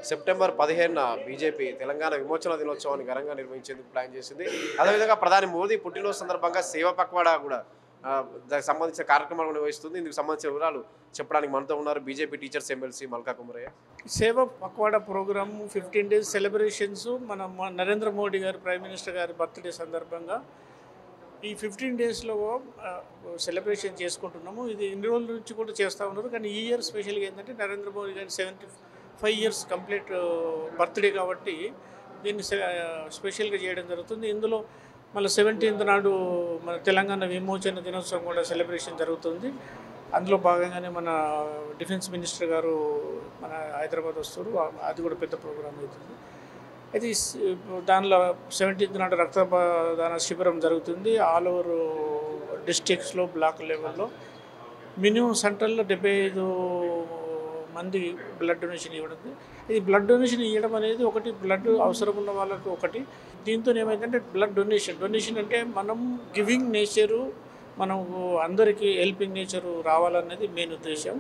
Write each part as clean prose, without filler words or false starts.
September 15న BJP Telangana విమోచన దినోత్సవాన్ని ఘనంగా నిర్వహించేందుకు ప్లాన్ చేసింది. అదేవిధంగా ప్రధాని మోదీ పుట్టినరోజు సందర్భంగా సేవా పక్వాడా కూడా దానికి సంబంధించిన కార్యక్రమాలు నిర్వహిస్తుంది. ఇందుకు సంబంధించిన వివరాలు చెప్పడానికి మనతో ఉన్నారు BJP teachers MLC Malka Kumaraiah. Seva Pakhwada program 15 days celebrations Narendra Modi garu prime minister గారి బర్త్డే సందర్భంగా ఈ 15 daysలో సెలబ్రేషన్ చేసుకుంటున్నాము. ఇది ఇన్ని రోజుల నుంచి కూడా చేస్తూ ఉన్నారు, కానీ ఈ ఇయర్ స్పెషల్గా ఏంటంటే నరేంద్ర మోడీ గారి 75 years కంప్లీట్ బర్త్డే కాబట్టి దీన్ని స్పెషల్గా చేయడం జరుగుతుంది. ఇందులో మళ్ళీ 17th నాడు మన తెలంగాణ విమోచన దినోత్సవం కూడా సెలబ్రేషన్ జరుగుతుంది. అందులో భాగంగానే మన డిఫెన్స్ మినిస్టర్ గారు మన హైదరాబాద్ వస్తారు, అది కూడా పెద్ద ప్రోగ్రామ్ అవుతుంది. అయితే దానిలో 17th నాడు రక్తదాన శిబిరం జరుగుతుంది. ఆల్ ఓవర్ డిస్ట్రిక్ట్స్లో బ్లాక్ లెవెల్లో మినిమం సెంటర్లో 75 మంది బ్లడ్ డొనేషన్ ఇవ్వడం. ఇది బ్లడ్ డొనేషన్ ఇవ్వడం అనేది ఒకటి, బ్లడ్ అవసరం ఉన్న వాళ్ళకు ఒకటి. దీంతో ఏమైందంటే బ్లడ్ డొనేషన్ అంటే మనం గివింగ్ నేచరు, మనం అందరికీ హెల్పింగ్ నేచరు రావాలన్నది మెయిన్ ఉద్దేశం.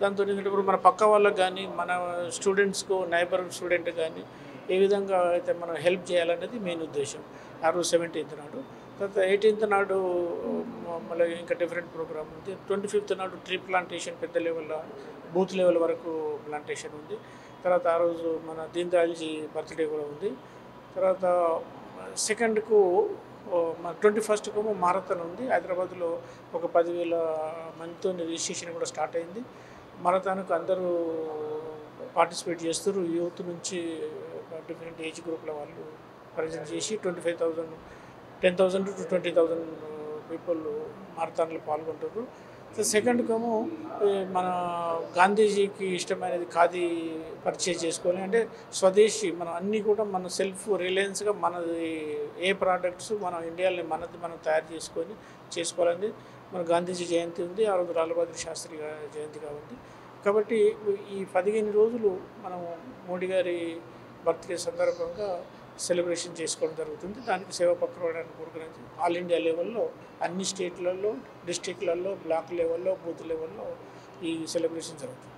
దాంతో ఏంటంటే ఇప్పుడు మన పక్క వాళ్ళకి కానీ మన స్టూడెంట్స్కు నైబర్ స్టూడెంట్ కానీ ఏ విధంగా అయితే మనం హెల్ప్ చేయాలనేది మెయిన్ ఉద్దేశం. ఆ రోజు 17th నాడు. తర్వాత 18th నాడు మళ్ళీ ఇంకా డిఫరెంట్ ప్రోగ్రామ్ ఉంది. 25th నాడు ట్రీ ప్లాంటేషన్ పెద్ద లెవెల్లో బూత్ లెవెల్ వరకు ప్లాంటేషన్ ఉంది. తర్వాత ఆ రోజు మన దీన్ దయాల్జీ బర్త్డే కూడా ఉంది. తర్వాత 2nd మన 21st మారథాన్ ఉంది. హైదరాబాద్లో ఒక 10,000 మందితో రిజిస్ట్రేషన్ కూడా స్టార్ట్ అయింది. మారథాన్కు అందరూ పార్టిసిపేట్ చేస్తారు. యూత్ నుంచి డిఫరెంట్ ఏజ్ గ్రూప్ల వాళ్ళు ప్రజెంట్ చేసి 10,000 to 20,000 పీపుల్ మారథాన్లో పాల్గొంటారు. సెకండ్ మన గాంధీజీకి ఇష్టమైనది ఖాదీ పర్చేజ్ చేసుకొని, అంటే స్వదేశీ మనం అన్నీ కూడా మన సెల్ఫ్ రిలయన్స్గా మనది ఏ ప్రోడక్ట్స్ మనం ఇండియాలో మనం తయారు చేసుకోవాలని మన గాంధీజీ జయంతి ఉంది. ఆ రోజు లాల్ బహదూర్ శాస్త్రి జయంతి కాబట్టి ఈ 15 రోజులు మనం మోడీ గారి బర్త్డే సందర్భంగా సెలబ్రేషన్ చేసుకోవడం జరుగుతుంది. దానికి సేవా పక్వాడాన్ని ప్రోగ్రామ్ ఆల్ ఇండియా లెవెల్లో అన్ని స్టేట్లలో, డిస్ట్రిక్ట్లలో, బ్లాక్ లెవెల్లో, బూత్ లెవెల్లో ఈ సెలబ్రేషన్ జరుగుతుంది.